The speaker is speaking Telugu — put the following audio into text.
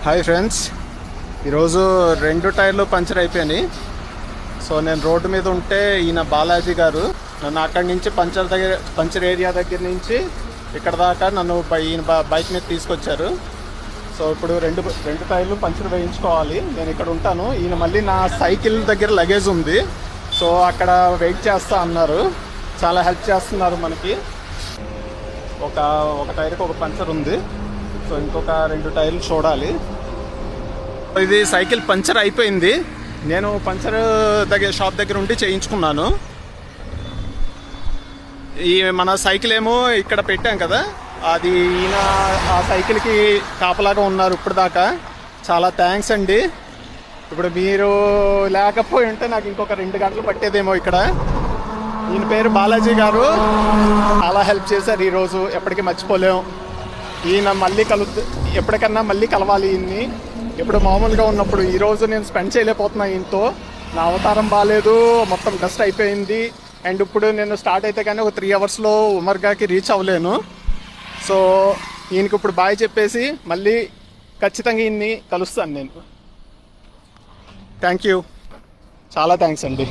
హాయ్ ఫ్రెండ్స్, ఈరోజు 2 టైర్లు పంచర్ అయిపోయినాయి. సో నేను రోడ్డు మీద ఉంటే ఈయన బాలాజీ గారు నన్ను అక్కడి నుంచి పంచర్ ఏరియా దగ్గర నుంచి ఇక్కడ దాకా నన్ను ఈయన బైక్ మీద తీసుకొచ్చారు. సో ఇప్పుడు రెండు టైర్లు పంచర్ వేయించుకోవాలి. నేను ఇక్కడ ఉంటాను. ఈయన మళ్ళీ నా సైకిల్ దగ్గర లగేజ్ ఉంది, సో అక్కడ వెయిట్ చేస్తా అన్నారు. చాలా హెల్ప్ చేస్తున్నారు మనకి. ఒక టైర్కి ఒక పంచర్ ఉంది, సో ఇంకొక 2 టైర్లు చూడాలి. ఇది సైకిల్ పంచర్ అయిపోయింది. నేను పంచర్ షాప్ దగ్గర ఉండి చేయించుకున్నాను. మన సైకిల్ ఏమో ఇక్కడ పెట్టాం కదా, అది ఈయన ఆ సైకిల్కి కాపలాగా ఉన్నారు ఇప్పుడు దాకా. చాలా థ్యాంక్స్ అండి. ఇప్పుడు మీరు లేకపోయి ఉంటే నాకు ఇంకొక 2 గంటలు పట్టేదేమో ఇక్కడ. ఈయన పేరు బాలాజీ గారు. చాలా హెల్ప్ చేశారు ఈరోజు, ఎప్పటికీ మర్చిపోలేం. ఈయన మళ్ళీ ఎప్పటికన్నా మళ్ళీ కలవాలి ఈయన్ని. ఇప్పుడు మామూలుగా ఉన్నప్పుడు ఈరోజు నేను స్పెండ్ చేయలేకపోతున్నా ఈయనతో. నా అవతారం బాగాలేదు, మొత్తం డస్ట్ అయిపోయింది. అండ్ ఇప్పుడు నేను స్టార్ట్ అయితే కానీ ఒక 3 అవర్స్లో ఉమర్గాకి రీచ్ అవ్వలేను. సో ఈయనకి ఇప్పుడు బాయ్ చెప్పేసి మళ్ళీ ఖచ్చితంగా ఈయన్ని కలుస్తాను నేను. థ్యాంక్ యూ, చాలా థ్యాంక్స్ అండి.